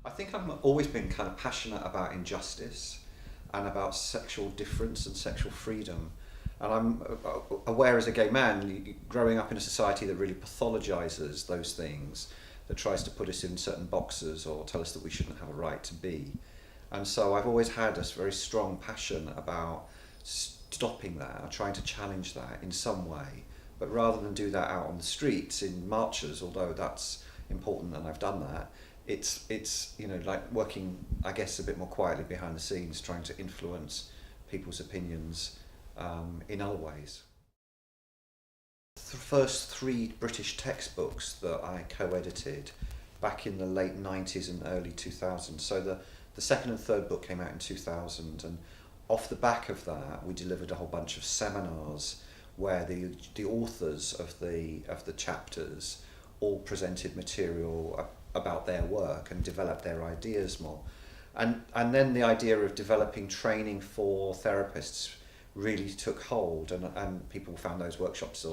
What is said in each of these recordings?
I think I've always been kind of passionate about injustice and about sexual difference and sexual freedom. And I'm aware as a gay man, growing up in a society that really pathologizes those things, that tries to put us in certain boxes or tell us that we shouldn't have a right to be. And so I've always had a very strong passion about stopping that, or trying to challenge that in some way. But rather than do that out on the streets in marches, although that's important and I've done that, it's like working, I guess, a bit more quietly behind the scenes, trying to influence people's opinions in other ways. The first three British textbooks that I co-edited back in the late 90s and early 2000s. So the second and third book came out in 2000, and off the back of that we delivered a whole bunch of seminars where the authors of the chapters all presented material about their work and developed their ideas more. And then the idea of developing training for therapists really took hold, and people found those workshops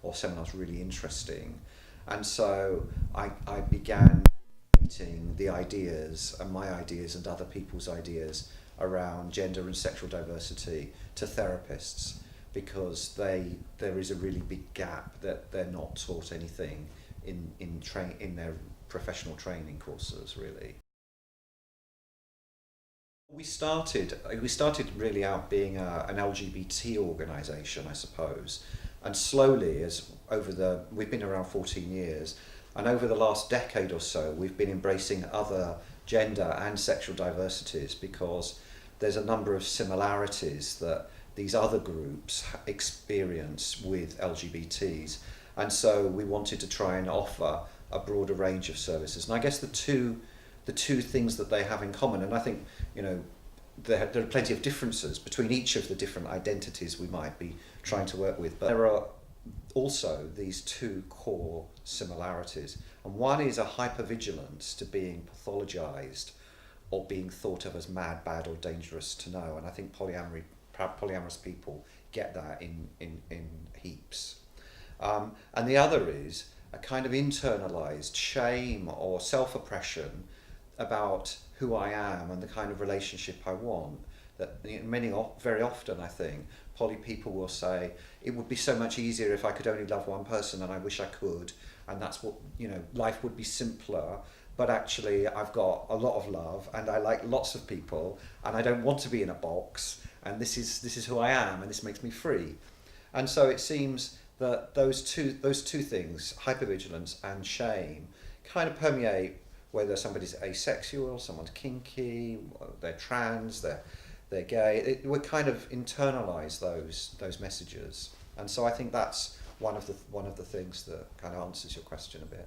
or seminars really interesting. And so I began meeting the ideas and my ideas and other people's ideas around gender and sexual diversity to therapists, because there is a really big gap that they're not taught anything in their professional training courses, really. We started really out being an LGBT organisation, I suppose, and slowly, we've been around 14 years, and over the last decade or so, we've been embracing other gender and sexual diversities, because there's a number of similarities that these other groups experience with LGBTs, and so we wanted to try and offer a broader range of services. And I guess the two things that they have in common, and I think there are plenty of differences between each of the different identities we might be trying to work with, but there are also these two core similarities, and one is a hypervigilance to being pathologized or being thought of as mad, bad or dangerous to know, and I think polyamorous people get that in heaps. And the other is a kind of internalized shame or self-oppression about who I am and the kind of relationship I want. That very often, I think, poly people will say, it would be so much easier if I could only love one person, and I wish I could, and that's what, life would be simpler, but actually I've got a lot of love and I like lots of people and I don't want to be in a box, and this is who I am, and this makes me free. And so it seems that those two things, hypervigilance and shame, kind of permeate whether somebody's asexual, someone's kinky, they're trans, they're gay. We kind of internalize those messages, and so I think that's one of the things that kind of answers your question a bit.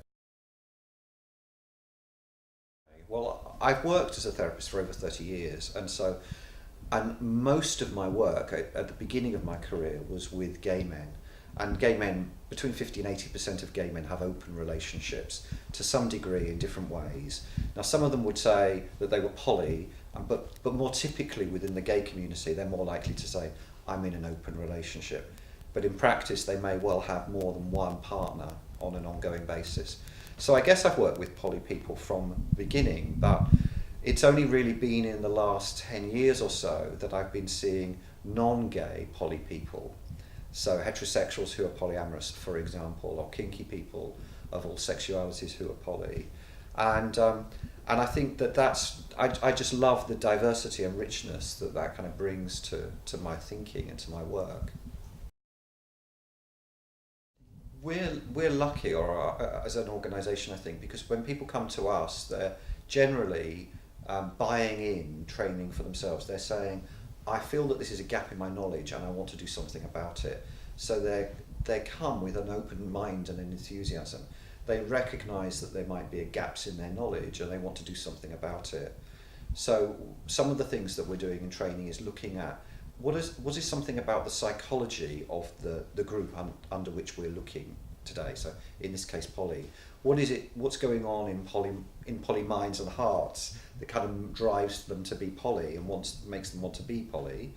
Well, I've worked as a therapist for over 30 years, and most of my work at the beginning of my career was with gay men. And gay men, between 50 and 80% of gay men have open relationships to some degree in different ways. Now, some of them would say that they were poly, but more typically within the gay community, they're more likely to say, I'm in an open relationship. But in practice, they may well have more than one partner on an ongoing basis. So I guess I've worked with poly people from the beginning, but it's only really been in the last 10 years or so that I've been seeing non-gay poly people. So heterosexuals who are polyamorous, for example, or kinky people of all sexualities who are poly. And I think I just love the diversity and richness that kind of brings to my thinking and to my work. We're lucky, as an organisation, I think, because when people come to us, they're generally buying in training for themselves. They're saying, I feel that this is a gap in my knowledge and I want to do something about it. So they come with an open mind and an enthusiasm. They recognise that there might be gaps in their knowledge and they want to do something about it. So some of the things that we're doing in training is looking at what is something about the psychology of the group under which we're looking today. So in this case, poly. What's going on in poly minds and hearts that kind of drives them to be poly and makes them want to be poly,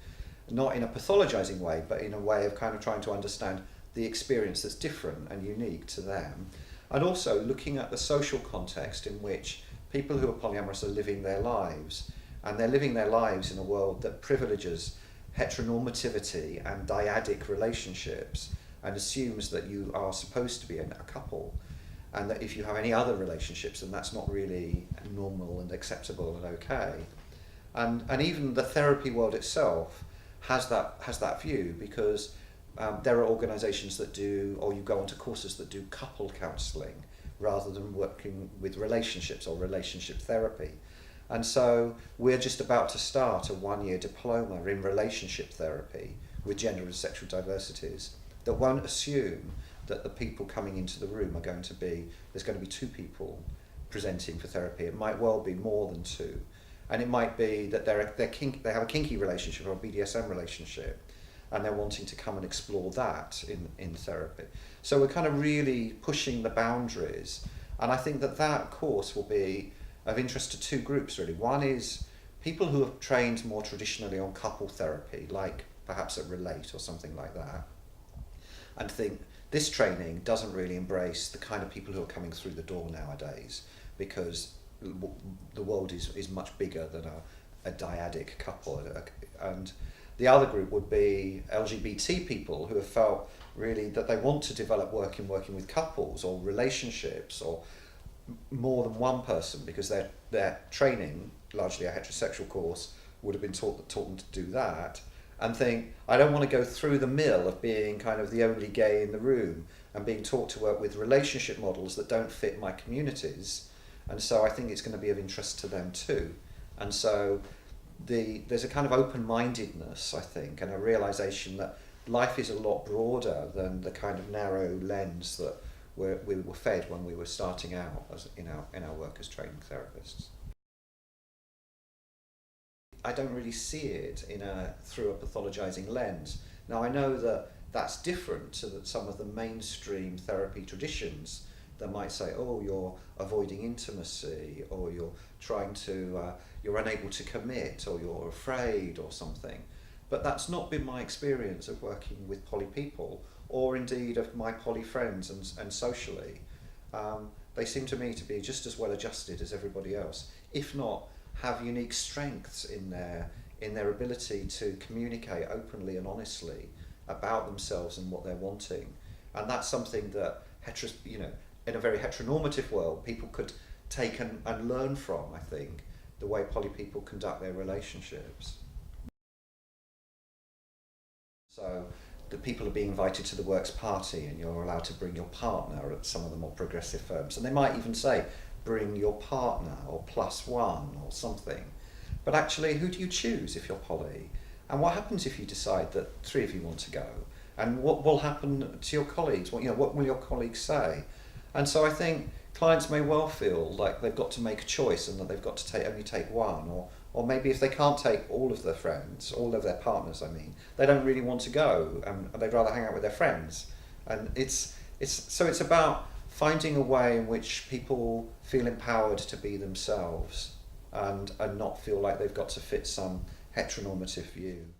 not in a pathologizing way, but in a way of kind of trying to understand the experience that's different and unique to them, and also looking at the social context in which people who are polyamorous are living their lives, and they're living their lives in a world that privileges heteronormativity and dyadic relationships and assumes that you are supposed to be a couple, and that if you have any other relationships, then that's not really normal and acceptable and okay. And even the therapy world itself has that view, because there are organisations that do, or you go onto courses that do couple counselling rather than working with relationships or relationship therapy. And so we're just about to start a 1-year diploma in relationship therapy with gender and sexual diversities that won't assume that the people coming into the room are going to be, there's going to be 2 people presenting for therapy. It might well be more than 2. And it might be that they have a kinky relationship or a BDSM relationship, and they're wanting to come and explore that in therapy. So we're kind of really pushing the boundaries. And I think that course will be of interest to 2 groups, really. One is people who have trained more traditionally on couple therapy, like perhaps at Relate or something like that, and think this training doesn't really embrace the kind of people who are coming through the door nowadays, because the world is much bigger than a dyadic couple. And the other group would be LGBT people who have felt really that they want to develop working with couples or relationships or more than one person, because their training, largely a heterosexual course, would have been taught them to do that, and think, I don't want to go through the mill of being kind of the only gay in the room and being taught to work with relationship models that don't fit my communities. And so I think it's going to be of interest to them too. And so there's a kind of open-mindedness, I think, and a realisation that life is a lot broader than the kind of narrow lens that we were fed when we were starting out as in our work as training therapists. I don't really see it through a pathologizing lens. Now, I know that that's different to some of the mainstream therapy traditions that might say, oh, you're avoiding intimacy, or you're unable to commit, or you're afraid or something. But that's not been my experience of working with poly people, or indeed of my poly friends and socially. They seem to me to be just as well adjusted as everybody else, if not have unique strengths in their ability to communicate openly and honestly about themselves and what they're wanting. And that's something that in a very heteronormative world, people could take and learn from, I think, the way poly people conduct their relationships. So the people are being invited to the works party, and you're allowed to bring your partner at some of the more progressive firms. And they might even say, bring your partner or +1 or something. But actually, who do you choose if you're poly? And what happens if you decide that 3 of you want to go? And what will happen to your colleagues? What will your colleagues say? And so I think clients may well feel like they've got to make a choice, and that they've got to only take one, or maybe if they can't take all of their friends, all of their partners, they don't really want to go, and they'd rather hang out with their friends. And it's about finding a way in which people feel empowered to be themselves and not feel like they've got to fit some heteronormative view.